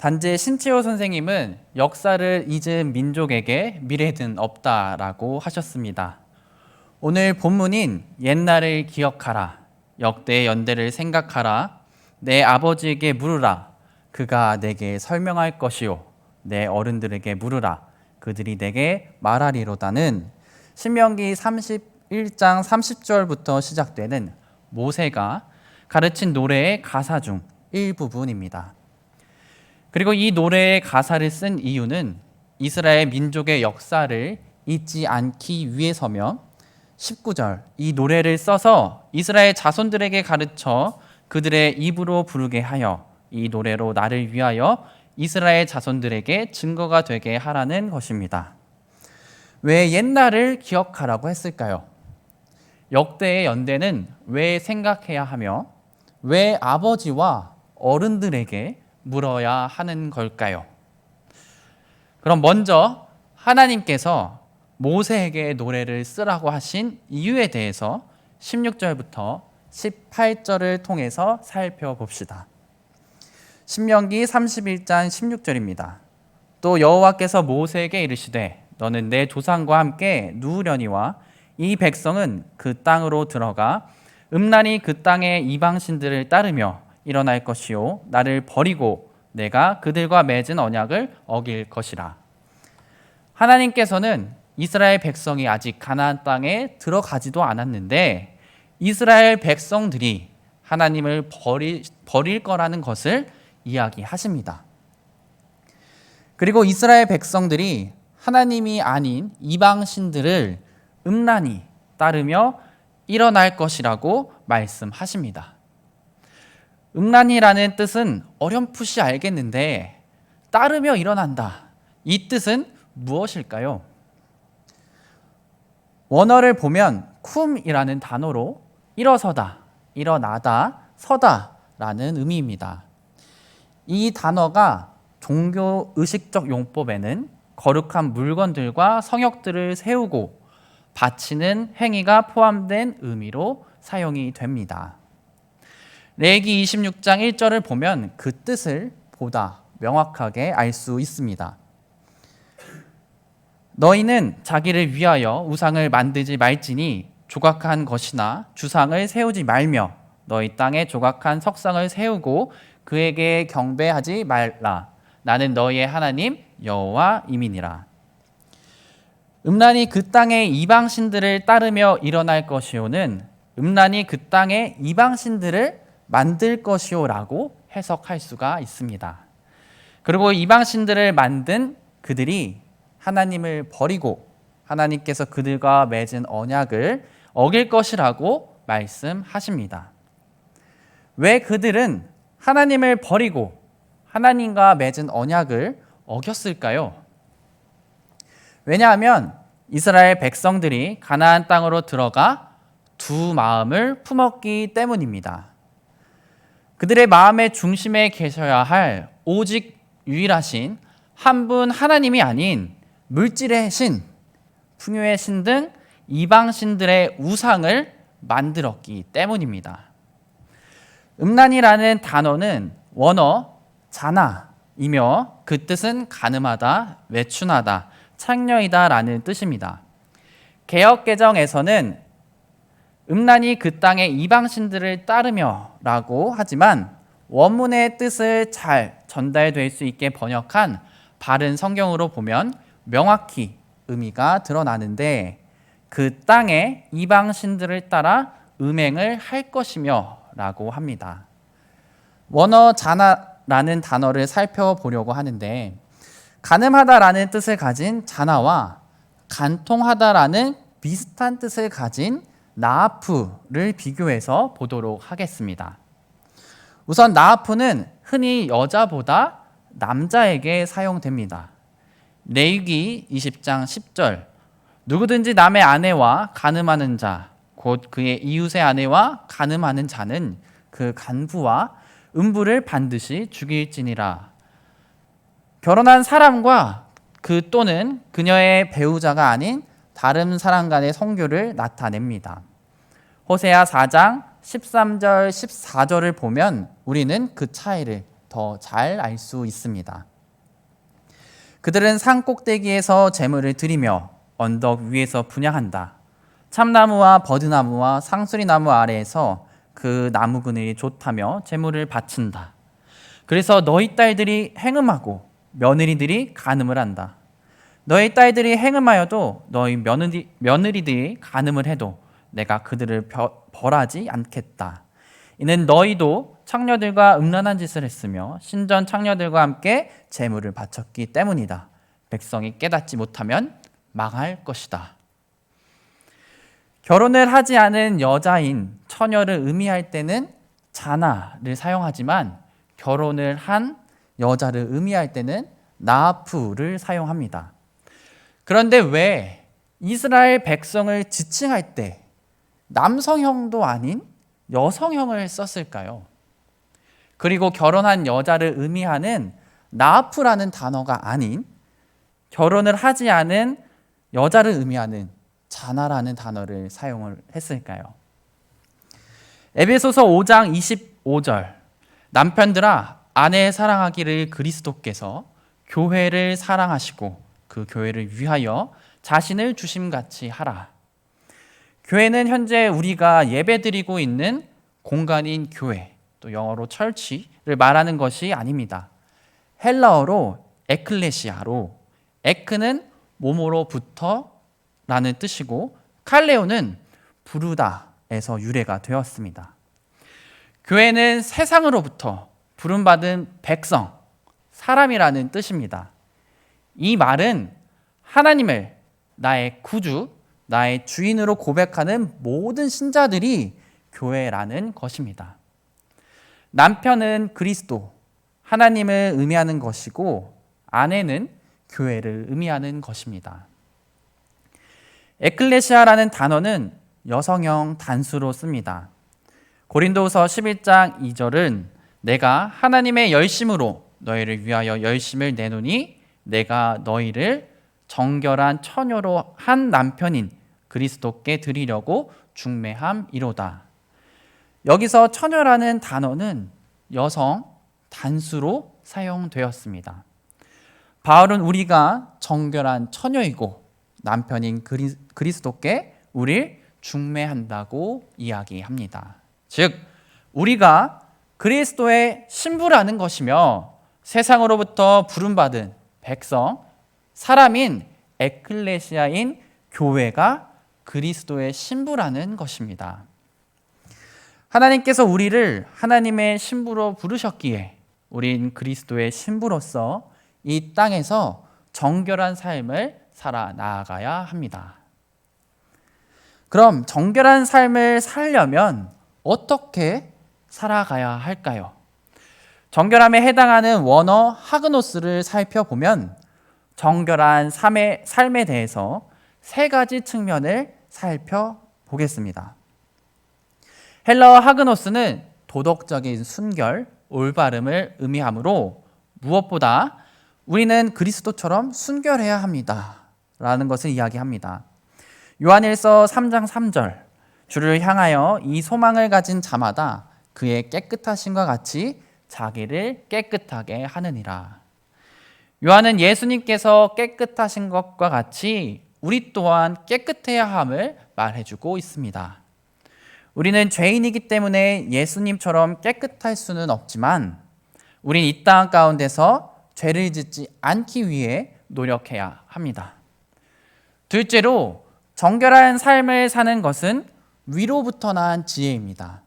단지 신채호 선생님은 역사를 잊은 민족에게 미래는 없다라고 하셨습니다. 오늘 본문인 옛날을 기억하라, 역대의 연대를 생각하라, 내 아버지에게 물으라, 그가 내게 설명할 것이요, 내 어른들에게 물으라, 그들이 내게 말하리로다는 신명기 31장 30절부터 시작되는 모세가 가르친 노래의 가사 중 일부분입니다. 그리고 이 노래의 가사를 쓴 이유는 이스라엘 민족의 역사를 잊지 않기 위해서며 19절 이 노래를 써서 이스라엘 자손들에게 가르쳐 그들의 입으로 부르게 하여 이 노래로 나를 위하여 이스라엘 자손들에게 증거가 되게 하라는 것입니다. 왜 옛날을 기억하라고 했을까요? 역대의 연대는 왜 생각해야 하며 왜 아버지와 어른들에게 물어야 하는 걸까요? 그럼 먼저 하나님께서 모세에게 노래를 쓰라고 하신 이유에 대해서 16절부터 18절을 통해서 살펴봅시다. 신명기 31장 16절입니다. 또 여호와께서 모세에게 이르시되 너는 내 조상과 함께 누우려니와 이 백성은 그 땅으로 들어가 음란히 그 땅의 이방신들을 따르며 일어날 것이요 나를 버리고 내가 그들과 맺은 언약을 어길 것이라. 하나님께서는 이스라엘 백성이 아직 가나안 땅에 들어가지도 않았는데 이스라엘 백성들이 하나님을 버릴 거라는 것을 이야기하십니다. 그리고 이스라엘 백성들이 하나님이 아닌 이방신들을 음란히 따르며 일어날 것이라고 말씀하십니다. 음란이라는 뜻은 어렴풋이 알겠는데 따르며 일어난다. 이 뜻은 무엇일까요? 원어를 보면 쿰이라는 단어로 일어서다, 일어나다, 서다라는 의미입니다. 이 단어가 종교 의식적 용법에는 거룩한 물건들과 성역들을 세우고 바치는 행위가 포함된 의미로 사용이 됩니다. 레위기 26장 1절을 보면 그 뜻을 보다 명확하게 알 수 있습니다. 너희는 자기를 위하여 우상을 만들지 말지니 조각한 것이나 주상을 세우지 말며 너희 땅에 조각한 석상을 세우고 그에게 경배하지 말라. 나는 너희의 하나님 여호와임이니라. 음란이 그 땅의 이방신들을 따르며 일어날 것이요는 음란이 그 땅의 이방신들을 만들 것이요라고 해석할 수가 있습니다. 그리고 이방신들을 만든 그들이 하나님을 버리고 하나님께서 그들과 맺은 언약을 어길 것이라고 말씀하십니다. 왜 그들은 하나님을 버리고 하나님과 맺은 언약을 어겼을까요? 왜냐하면 이스라엘 백성들이 가나안 땅으로 들어가 두 마음을 품었기 때문입니다. 그들의 마음의 중심에 계셔야 할 오직 유일하신 한 분 하나님이 아닌 물질의 신, 풍요의 신 등 이방신들의 우상을 만들었기 때문입니다. 음란이라는 단어는 원어 자나이며 그 뜻은 가늠하다, 외춘하다, 창녀이다 라는 뜻입니다. 개역개정에서는 음란이 그 땅의 이방신들을 따르며 라고 하지만 원문의 뜻을 잘 전달될 수 있게 번역한 바른 성경으로 보면 명확히 의미가 드러나는데 그 땅의 이방신들을 따라 음행을 할 것이며 라고 합니다. 원어 자나라는 단어를 살펴보려고 하는데 가늠하다라는 뜻을 가진 자나와 간통하다라는 비슷한 뜻을 가진 나아프를 비교해서 보도록 하겠습니다. 우선 나아프는 흔히 여자보다 남자에게 사용됩니다. 레위기 20장 10절 누구든지 남의 아내와 간음하는 자 곧 그의 이웃의 아내와 간음하는 자는 그 간부와 음부를 반드시 죽일지니라. 결혼한 사람과 그 또는 그녀의 배우자가 아닌 다른 사람 간의 성교를 나타냅니다. 호세아 4장 13절 14절을 보면 우리는 그 차이를 더 잘 알 수 있습니다. 그들은 산 꼭대기에서 제물을 드리며 언덕 위에서 분향한다. 참나무와 버드나무와 상수리나무 아래에서 그 나무 그늘이 좋다며 제물을 바친다. 그래서 너희 딸들이 행음하고 며느리들이 간음을 한다. 너희 딸들이 행음하여도 너희 며느리들이 간음을 해도 내가 그들을 벌하지 않겠다. 이는 너희도 창녀들과 음란한 짓을 했으며 신전 창녀들과 함께 제물을 바쳤기 때문이다. 백성이 깨닫지 못하면 망할 것이다. 결혼을 하지 않은 여자인 처녀를 의미할 때는 자나를 사용하지만 결혼을 한 여자를 의미할 때는 나아프를 사용합니다. 그런데 왜 이스라엘 백성을 지칭할 때 남성형도 아닌 여성형을 썼을까요? 그리고 결혼한 여자를 의미하는 나아프라는 단어가 아닌 결혼을 하지 않은 여자를 의미하는 자나라는 단어를 사용을 했을까요? 에베소서 5장 25절 남편들아 아내 사랑하기를 그리스도께서 교회를 사랑하시고 그 교회를 위하여 자신을 주심같이 하라. 교회는 현재 우리가 예배드리고 있는 공간인 교회, 또 영어로 철치를 말하는 것이 아닙니다. 헬라어로 에클레시아로 에크는 몸으로부터 라는 뜻이고 칼레오는 부르다에서 유래가 되었습니다. 교회는 세상으로부터 부름받은 백성, 사람이라는 뜻입니다. 이 말은 하나님을 나의 구주, 나의 주인으로 고백하는 모든 신자들이 교회라는 것입니다. 남편은 그리스도, 하나님을 의미하는 것이고 아내는 교회를 의미하는 것입니다. 에클레시아라는 단어는 여성형 단수로 씁니다. 고린도후서 11장 2절은 내가 하나님의 열심으로 너희를 위하여 열심을 내노니 내가 너희를 정결한 처녀로 한 남편인 그리스도께 드리려고 중매함이로다. 여기서 처녀라는 단어는 여성 단수로 사용되었습니다. 바울은 우리가 정결한 처녀이고 남편인 그리스도께 우리를 중매한다고 이야기합니다. 즉 우리가 그리스도의 신부라는 것이며 세상으로부터 부름받은 백성, 사람인 에클레시아인 교회가 그리스도의 신부라는 것입니다. 하나님께서 우리를 하나님의 신부로 부르셨기에 우린 그리스도의 신부로서 이 땅에서 정결한 삶을 살아 나아가야 합니다. 그럼 정결한 삶을 살려면 어떻게 살아가야 할까요? 정결함에 해당하는 원어 하그노스를 살펴보면 정결한 삶에 대해서 세 가지 측면을 살펴보겠습니다. 헬라어 하그노스는 도덕적인 순결, 올바름을 의미하므로 무엇보다 우리는 그리스도처럼 순결해야 합니다 라는 것을 이야기합니다. 요한일서 3장 3절 주를 향하여 이 소망을 가진 자마다 그의 깨끗하심과 같이 자기를 깨끗하게 하느니라. 요한은 예수님께서 깨끗하신 것과 같이 우리 또한 깨끗해야 함을 말해주고 있습니다. 우리는 죄인이기 때문에 예수님처럼 깨끗할 수는 없지만 우린 이 땅 가운데서 죄를 짓지 않기 위해 노력해야 합니다. 둘째로 정결한 삶을 사는 것은 위로부터 난 지혜입니다.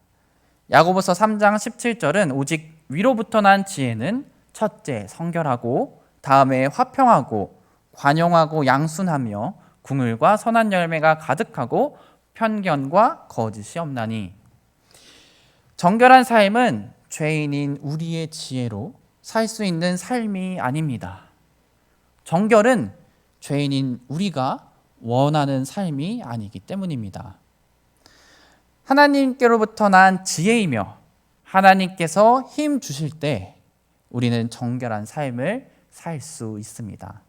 야고보서 3장 17절은 오직 위로부터 난 지혜는 첫째 성결하고 다음에 화평하고 관용하고 양순하며 궁율과 선한 열매가 가득하고 편견과 거짓이 없나니. 정결한 삶은 죄인인 우리의 지혜로 살 수 있는 삶이 아닙니다. 정결은 죄인인 우리가 원하는 삶이 아니기 때문입니다. 하나님께로부터 난 지혜이며 하나님께서 힘 주실 때 우리는 정결한 삶을 살 수 있습니다.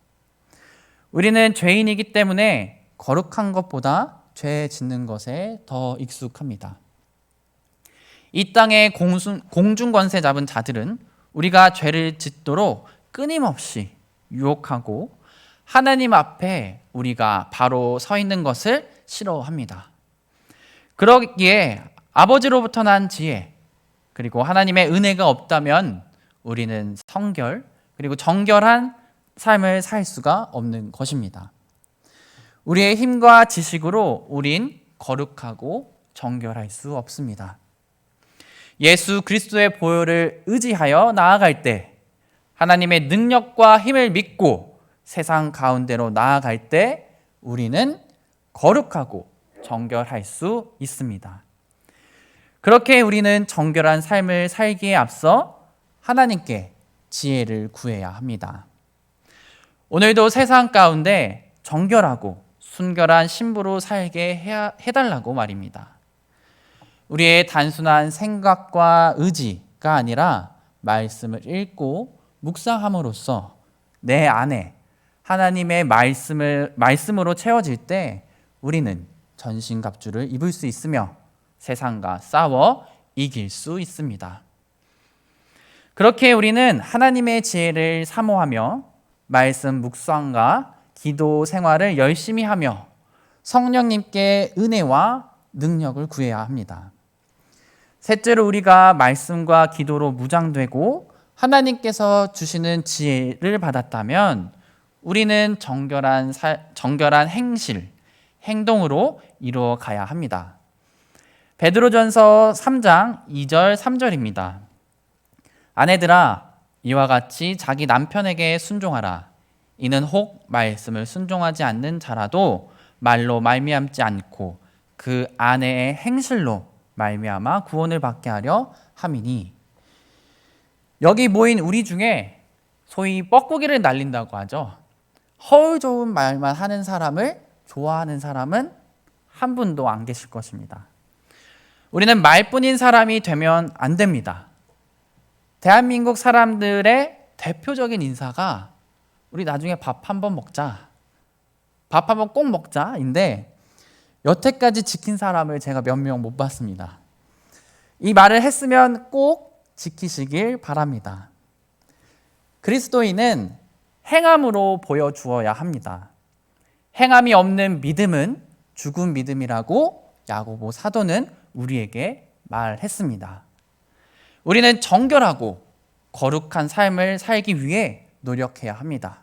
우리는 죄인이기 때문에 거룩한 것보다 죄 짓는 것에 더 익숙합니다. 이 땅에 공중권세 잡은 자들은 우리가 죄를 짓도록 끊임없이 유혹하고 하나님 앞에 우리가 바로 서 있는 것을 싫어합니다. 그러기에 아버지로부터 난 지혜 그리고 하나님의 은혜가 없다면 우리는 성결 그리고 정결한 삶을 살 수가 없는 것입니다. 우리의 힘과 지식으로 우린 거룩하고 정결할 수 없습니다. 예수 그리스도의 보혈을 의지하여 나아갈 때 하나님의 능력과 힘을 믿고 세상 가운데로 나아갈 때 우리는 거룩하고 정결할 수 있습니다. 그렇게 우리는 정결한 삶을 살기에 앞서 하나님께 지혜를 구해야 합니다. 오늘도 세상 가운데 정결하고 순결한 신부로 살게 해달라고 말입니다. 우리의 단순한 생각과 의지가 아니라 말씀을 읽고 묵상함으로써 내 안에 하나님의 말씀으로 채워질 때 우리는 전신갑주를 입을 수 있으며 세상과 싸워 이길 수 있습니다. 그렇게 우리는 하나님의 지혜를 사모하며 말씀 묵상과 기도 생활을 열심히 하며 성령님께 은혜와 능력을 구해야 합니다. 셋째로 우리가 말씀과 기도로 무장되고 하나님께서 주시는 지혜를 받았다면 우리는 정결한 행동으로 이루어 가야 합니다. 베드로전서 3장 2절 3절입니다. 아내들아 이와 같이 자기 남편에게 순종하라. 이는 혹 말씀을 순종하지 않는 자라도 말로 말미암지 않고 그 아내의 행실로 말미암아 구원을 받게 하려 함이니. 여기 모인 우리 중에 소위 뻐꾸기를 날린다고 하죠. 허울 좋은 말만 하는 사람을 좋아하는 사람은 한 분도 안 계실 것입니다. 우리는 말뿐인 사람이 되면 안 됩니다. 대한민국 사람들의 대표적인 인사가 우리 나중에 밥 한번 먹자, 밥 한번 꼭 먹자인데 여태까지 지킨 사람을 제가 몇 명 못 봤습니다. 이 말을 했으면 꼭 지키시길 바랍니다. 그리스도인은 행함으로 보여주어야 합니다. 행함이 없는 믿음은 죽은 믿음이라고 야고보 사도는 우리에게 말했습니다. 우리는 정결하고 거룩한 삶을 살기 위해 노력해야 합니다.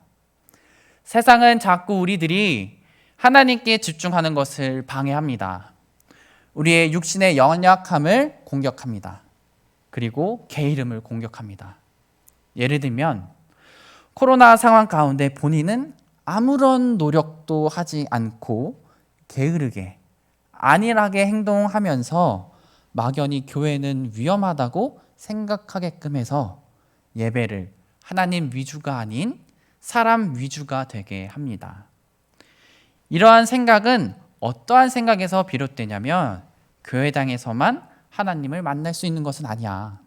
세상은 자꾸 우리들이 하나님께 집중하는 것을 방해합니다. 우리의 육신의 연약함을 공격합니다. 그리고 게으름을 공격합니다. 예를 들면 코로나 상황 가운데 본인은 아무런 노력도 하지 않고 게으르게 안일하게 행동하면서 막연히 교회는 위험하다고 생각하게끔 해서 예배를 하나님 위주가 아닌 사람 위주가 되게 합니다. 이러한 생각은 어떠한 생각에서 비롯되냐면 교회당에서만 하나님을 만날 수 있는 것은 아니야.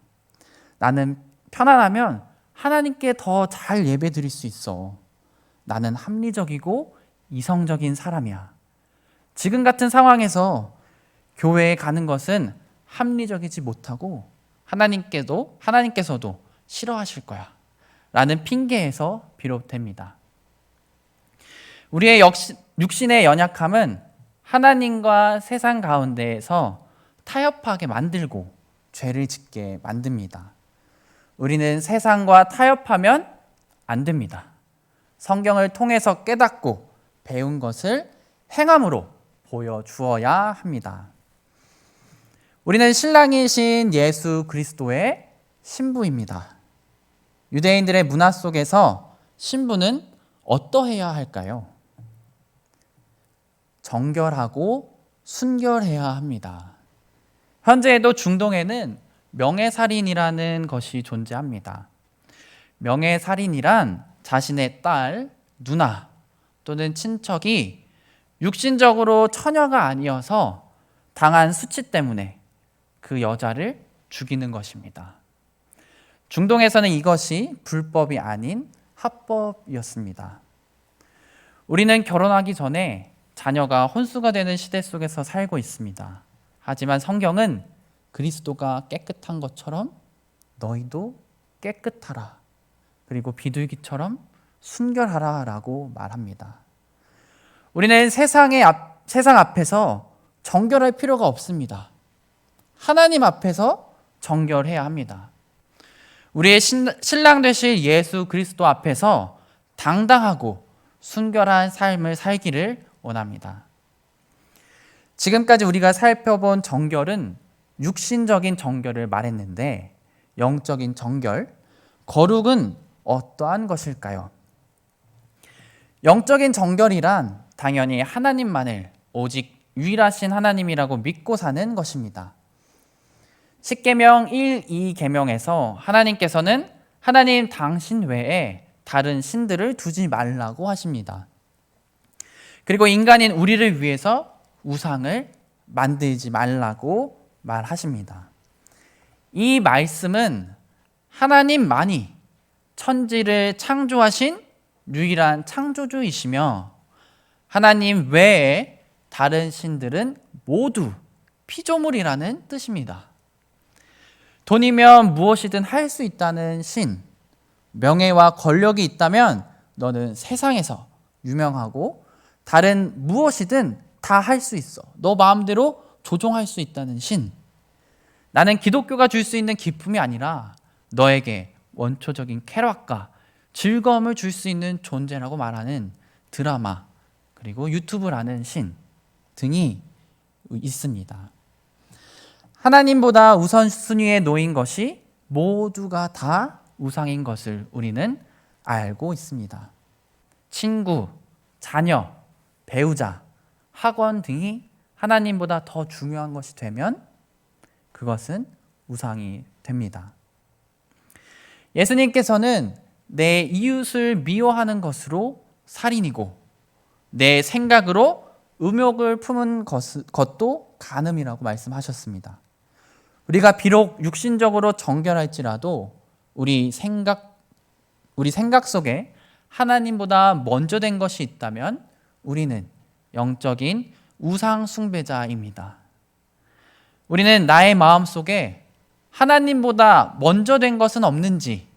나는 편안하면 하나님께 더 잘 예배 드릴 수 있어. 나는 합리적이고 이성적인 사람이야. 지금 같은 상황에서 교회에 가는 것은 합리적이지 못하고 하나님께서도 싫어하실 거야. 라는 핑계에서 비롯됩니다. 우리의 육신의 연약함은 하나님과 세상 가운데에서 타협하게 만들고 죄를 짓게 만듭니다. 우리는 세상과 타협하면 안 됩니다. 성경을 통해서 깨닫고 배운 것을 행함으로 보여주어야 합니다. 우리는 신랑이신 예수 그리스도의 신부입니다. 유대인들의 문화 속에서 신부는 어떠해야 할까요? 정결하고 순결해야 합니다. 현재에도 중동에는 명예살인이라는 것이 존재합니다. 명예살인이란 자신의 딸, 누나 또는 친척이 육신적으로 처녀가 아니어서 당한 수치 때문에 그 여자를 죽이는 것입니다. 중동에서는 이것이 불법이 아닌 합법이었습니다. 우리는 결혼하기 전에 자녀가 혼수가 되는 시대 속에서 살고 있습니다. 하지만 성경은 그리스도가 깨끗한 것처럼 너희도 깨끗하라. 그리고 비둘기처럼 순결하라 라고 말합니다. 우리는 세상 앞에서 정결할 필요가 없습니다. 하나님 앞에서 정결해야 합니다. 우리의 신랑 되실 예수 그리스도 앞에서 당당하고 순결한 삶을 살기를 원합니다. 지금까지 우리가 살펴본 정결은 육신적인 정결을 말했는데 영적인 정결, 거룩은 어떠한 것일까요? 영적인 정결이란 당연히 하나님만을 오직 유일하신 하나님이라고 믿고 사는 것입니다. 십계명 1, 2계명에서 하나님께서는 하나님 당신 외에 다른 신들을 두지 말라고 하십니다. 그리고 인간인 우리를 위해서 우상을 만들지 말라고 말하십니다. 이 말씀은 하나님만이 천지를 창조하신 유일한 창조주이시며 하나님 외에 다른 신들은 모두 피조물이라는 뜻입니다. 돈이면 무엇이든 할 수 있다는 신, 명예와 권력이 있다면 너는 세상에서 유명하고 다른 무엇이든 다 할 수 있어. 너 마음대로 조종할 수 있다는 신. 나는 기독교가 줄 수 있는 기쁨이 아니라 너에게 원초적인 쾌락과 즐거움을 줄 수 있는 존재라고 말하는 드라마, 그리고 유튜브라는 신 등이 있습니다. 하나님보다 우선순위에 놓인 것이 모두가 다 우상인 것을 우리는 알고 있습니다. 친구, 자녀, 배우자, 학원 등이 하나님보다 더 중요한 것이 되면 그것은 우상이 됩니다. 예수님께서는 내 이웃을 미워하는 것으로 살인이고 내 생각으로 음욕을 품은 것도 간음이라고 말씀하셨습니다. 우리가 비록 육신적으로 정결할지라도 우리 생각 속에 하나님보다 먼저 된 것이 있다면 우리는 영적인 우상 숭배자입니다. 우리는 나의 마음 속에 하나님보다 먼저 된 것은 없는지,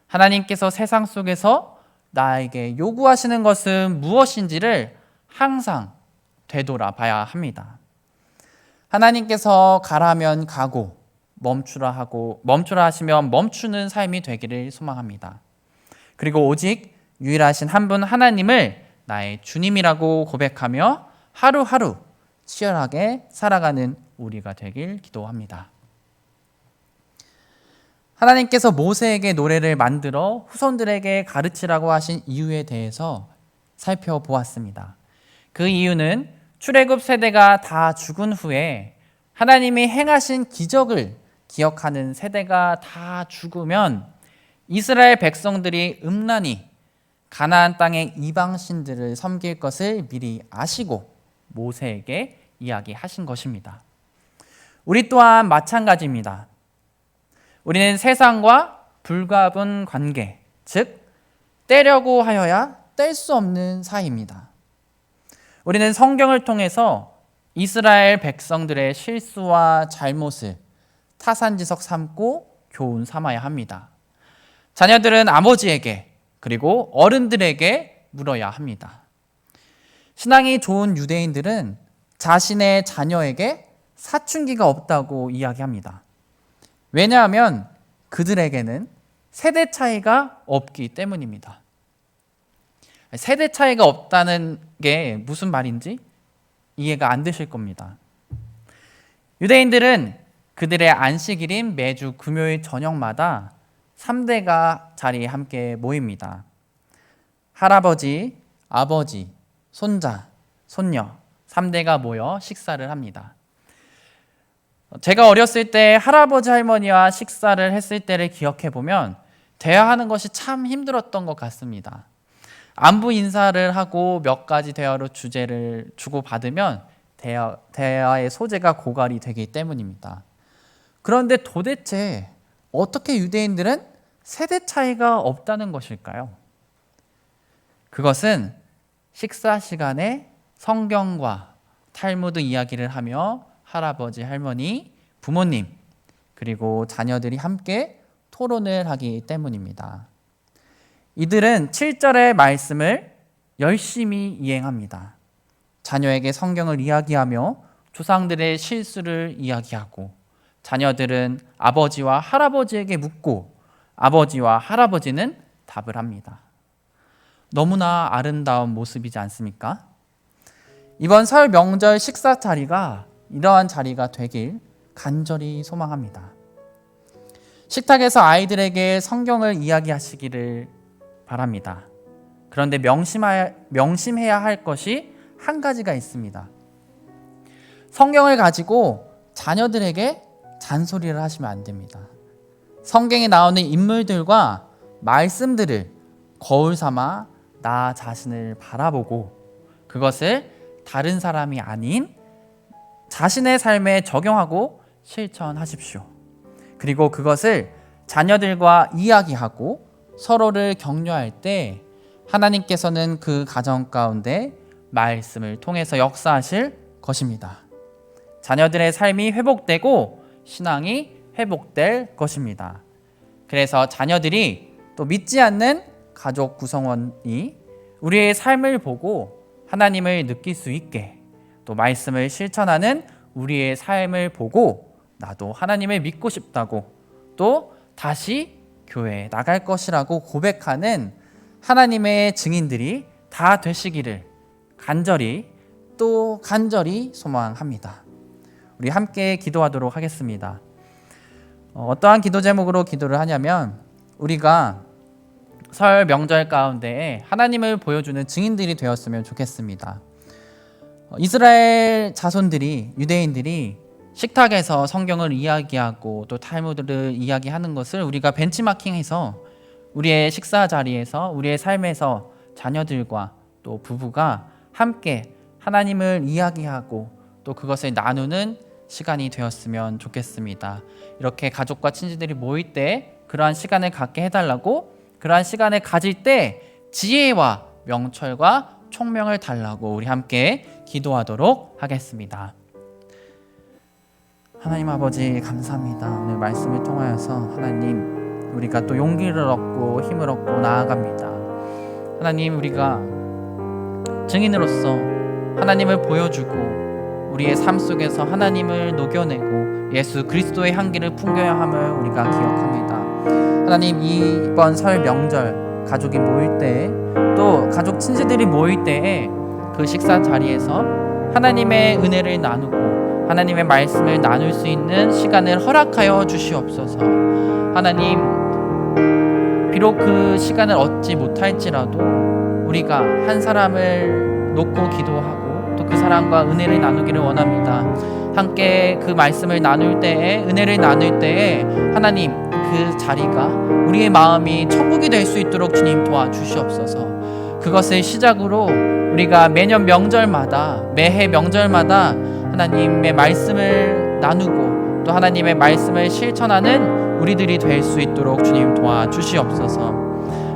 하나님께서 세상 속에서 나에게 요구하시는 것은 무엇인지를 항상 되돌아봐야 합니다. 하나님께서 가라면 가고 멈추라 하시면 멈추는 삶이 되기를 소망합니다. 그리고 오직 유일하신 한 분 하나님을 나의 주님이라고 고백하며 하루하루 치열하게 살아가는 우리가 되길 기도합니다. 하나님께서 모세에게 노래를 만들어 후손들에게 가르치라고 하신 이유에 대해서 살펴보았습니다. 그 이유는 출애굽 세대가 다 죽은 후에 하나님이 행하신 기적을 기억하는 세대가 다 죽으면 이스라엘 백성들이 음란히 가나안 땅의 이방 신들을 섬길 것을 미리 아시고 모세에게 이야기하신 것입니다. 우리 또한 마찬가지입니다. 우리는 세상과 불가분 관계, 즉 떼려고 하여야 뗄 수 없는 사이입니다. 우리는 성경을 통해서 이스라엘 백성들의 실수와 잘못을 타산지석 삼고 교훈 삼아야 합니다. 자녀들은 아버지에게 그리고 어른들에게 물어야 합니다. 신앙이 좋은 유대인들은 자신의 자녀에게 사춘기가 없다고 이야기합니다. 왜냐하면 그들에게는 세대 차이가 없기 때문입니다. 세대 차이가 없다는 게 무슨 말인지 이해가 안 되실 겁니다. 유대인들은 그들의 안식일인 매주 금요일 저녁마다 3대가 자리에 함께 모입니다. 할아버지, 아버지, 손자, 손녀 3대가 모여 식사를 합니다. 제가 어렸을 때 할아버지 할머니와 식사를 했을 때를 기억해 보면 대화하는 것이 참 힘들었던 것 같습니다. 안부 인사를 하고 몇 가지 대화로 주제를 주고받으면 대화의 소재가 고갈이 되기 때문입니다. 그런데 도대체 어떻게 유대인들은 세대 차이가 없다는 것일까요? 그것은 식사 시간에 성경과 탈무드 이야기를 하며 할아버지, 할머니, 부모님, 그리고 자녀들이 함께 토론을 하기 때문입니다. 이들은 7절의 말씀을 열심히 이행합니다. 자녀에게 성경을 이야기하며 조상들의 실수를 이야기하고, 자녀들은 아버지와 할아버지에게 묻고 아버지와 할아버지는 답을 합니다. 너무나 아름다운 모습이지 않습니까? 이번 설 명절 식사 자리가 이러한 자리가 되길 간절히 소망합니다. 식탁에서 아이들에게 성경을 이야기하시기를 바랍니다. 그런데 명심해야 할 것이 한 가지가 있습니다. 성경을 가지고 자녀들에게 잔소리를 하시면 안 됩니다. 성경에 나오는 인물들과 말씀들을 거울 삼아 나 자신을 바라보고 그것을 다른 사람이 아닌 자신의 삶에 적용하고 실천하십시오. 그리고 그것을 자녀들과 이야기하고 서로를 격려할 때 하나님께서는 그 가정 가운데 말씀을 통해서 역사하실 것입니다. 자녀들의 삶이 회복되고 신앙이 회복될 것입니다. 그래서 자녀들이 또 믿지 않는 가족 구성원이 우리의 삶을 보고 하나님을 느낄 수 있게, 또 말씀을 실천하는 우리의 삶을 보고 나도 하나님을 믿고 싶다고, 또 다시 교회에 나갈 것이라고 고백하는 하나님의 증인들이 다 되시기를 간절히 소망합니다. 우리 함께 기도하도록 하겠습니다. 어떠한 기도 제목으로 기도를 하냐면, 우리가 설 명절 가운데 하나님을 보여주는 증인들이 되었으면 좋겠습니다. 이스라엘 자손들이, 유대인들이 식탁에서 성경을 이야기하고 또 탈무드를 이야기하는 것을 우리가 벤치마킹해서 우리의 식사 자리에서, 우리의 삶에서 자녀들과 또 부부가 함께 하나님을 이야기하고 또 그것을 나누는 시간이 되었으면 좋겠습니다. 이렇게 가족과 친지들이 모일 때 그러한 시간을 갖게 해달라고, 그러한 시간을 가질 때 지혜와 명철과 총명을 달라고 우리 함께 기도하도록 하겠습니다. 하나님 아버지 감사합니다. 오늘 말씀을 통하여서 하나님, 우리가 또 용기를 얻고 힘을 얻고 나아갑니다. 하나님, 우리가 증인으로서 하나님을 보여주고 우리의 삶 속에서 하나님을 녹여내고 예수 그리스도의 향기를 풍겨야 함을 우리가 기억합니다. 하나님, 이번 설 명절 가족이 모일 때, 또 가족 친지들이 모일 때에 그 식사 자리에서 하나님의 은혜를 나누고 하나님의 말씀을 나눌 수 있는 시간을 허락하여 주시옵소서. 하나님, 비록 그 시간을 얻지 못할지라도 우리가 한 사람을 놓고 기도하고 또 그 사람과 은혜를 나누기를 원합니다. 함께 그 말씀을 나눌 때에, 은혜를 나눌 때에 하나님, 그 자리가 우리의 마음이 천국이 될 수 있도록 주님 도와주시옵소서. 그것을 시작으로 우리가 매년 명절마다, 매해 명절마다 하나님의 말씀을 나누고 또 하나님의 말씀을 실천하는 우리들이 될 수 있도록 주님 도와주시옵소서.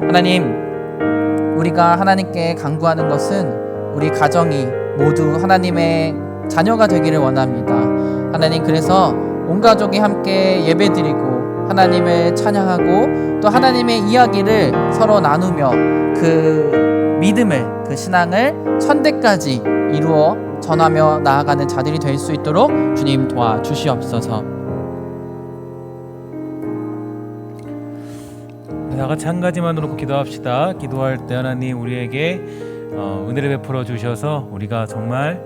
하나님, 우리가 하나님께 간구하는 것은 우리 가정이 모두 하나님의 자녀가 되기를 원합니다. 하나님, 그래서 온 가족이 함께 예배드리고 하나님을 찬양하고 또 하나님의 이야기를 서로 나누며 그 믿음을, 그 신앙을 천대까지 이루어 전하며 나아가는 자들이 될 수 있도록 주님 도와주시옵소서. 다 같이 한 가지만 놓고 기도합시다. 기도할 때 하나님 우리에게 은혜를 베풀어 주셔서 우리가 정말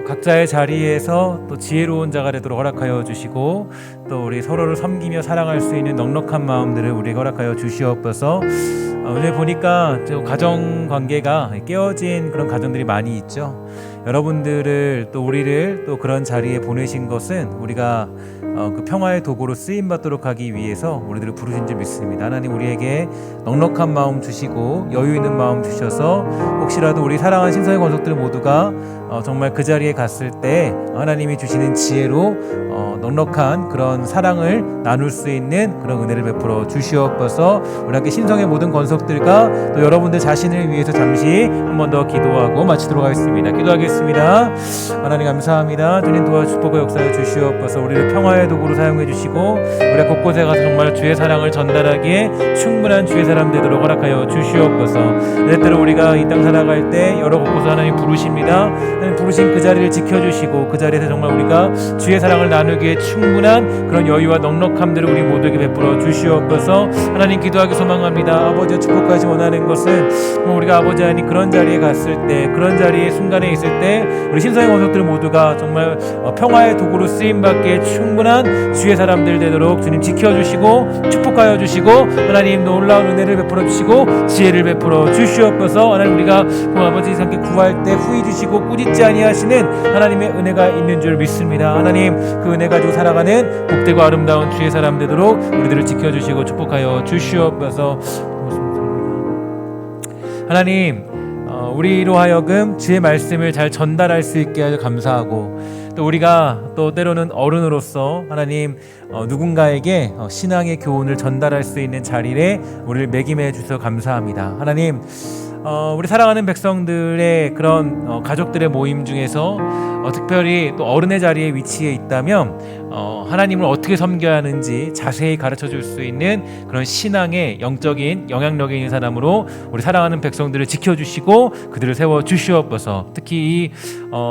각자의 자리에서 또 지혜로운 자가 되도록 허락하여 주시고, 또 우리 서로를 섬기며 사랑할 수 있는 넉넉한 마음들을 우리에게 허락하여 주시옵소서. 오늘 보니까 가정 관계가 깨어진 그런 가정들이 많이 있죠. 여러분들을 또 우리를 또 그런 자리에 보내신 것은 우리가 그 평화의 도구로 쓰임받도록 하기 위해서 우리들을 부르신 줄 믿습니다. 하나님, 우리에게 넉넉한 마음 주시고 여유 있는 마음 주셔서 혹시라도 우리 사랑하는 신성의 권속들 모두가 정말 그 자리에 갔을 때 하나님이 주시는 지혜로 넉넉한 그런 사랑을 나눌 수 있는 그런 은혜를 베풀어 주시옵소서. 우리 함께 신성의 모든 권속들과 또 여러분들 자신을 위해서 잠시 한 번 더 기도하고 마치도록 하겠습니다. 기도하겠습니다. 하나님 감사합니다. 주님 도와 축복과 역사해 주시옵소서. 우리를 평화의 평화의 도구로 사용해 주시고 우리가 곳곳에 가서 정말 주의 사랑을 전달하기에 충분한 주의 사람 되도록 허락하여 주시옵소서. 때때로 우리가 이 땅 살아갈 때 여러 곳곳에 하나님 부르십니다. 하나님 부르신 그 자리를 지켜주시고 그 자리에서 정말 우리가 주의 사랑을 나누기에 충분한 그런 여유와 넉넉함들을 우리 모두에게 베풀어 주시옵소서. 하나님 기도하기 소망합니다. 아버지의 축복까지 원하는 것은 우리가 아버지 하나님 그런 자리에 갔을 때, 그런 자리에 순간에 있을 때 우리 신성의 원석들 모두가 정말 평화의 도구로 쓰임받기에 충분한 주의 사람들 되도록 주님 지켜주시고 축복하여 주시고 하나님 놀라운 은혜를 베풀어 주시고 지혜를 베풀어 주시옵소서. 하나님 우리가 아버지 함께 구할 때 후히 주시고 꾸짖지 아니하시는 하나님의 은혜가 있는 줄 믿습니다. 하나님 그 은혜 가지고 살아가는 복되고 아름다운 주의 사람 되도록 우리들을 지켜주시고 축복하여 주시옵소서. 하나님 우리로 하여금 주의 말씀을 잘 전달할 수 있게 하여 감사하고 또 우리가 또 때로는 어른으로서 하나님 누군가에게 신앙의 교훈을 전달할 수 있는 자리에 우리를 매김해 주셔서 감사합니다. 하나님 우리 사랑하는 백성들의 그런 가족들의 모임 중에서 특별히 또 어른의 자리에 위치해 있다면 하나님을 어떻게 섬겨야 하는지 자세히 가르쳐 줄 수 있는 그런 신앙의 영적인 영향력이 있는 사람으로 우리 사랑하는 백성들을 지켜주시고 그들을 세워 주시옵소서. 특히 이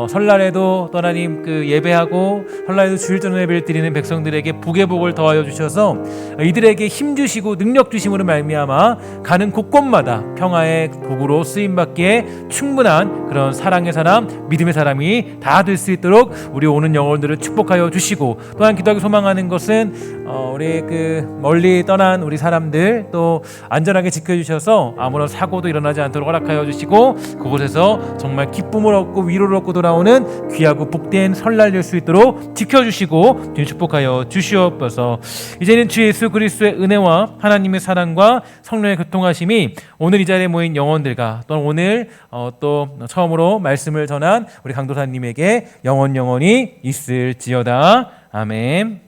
설날에도 또 하나님 그 예배하고 설날에도 주일전 예배를 드리는 백성들에게 복의 복을 더하여 주셔서 이들에게 힘 주시고 능력 주심으로 말미암아 가는 곳곳마다 평화의 도구로 쓰임받기에 충분한 그런 사랑의 사람, 믿음의 사람이 다 될 수 있도록 우리 오는 영혼들을 축복하여 주시고 또한 기도하기 소망하는 것은 우리 그 멀리 떠난 우리 사람들 또 안전하게 지켜주셔서 아무런 사고도 일어나지 않도록 허락하여 주시고 그곳에서 정말 기쁨을 얻고 위로를 얻고 돌아오는 귀하고 복된 설날 될 수 있도록 지켜주시고 축복하여 주시옵소서. 이제는 주 예수 그리스도의 은혜와 하나님의 사랑과 성령의 교통하심이 오늘 이 자리에 모인 영혼들과 또 오늘 또 처음으로 말씀을 전한 우리 강도사님에게 영원히 있을지어다. 아멘.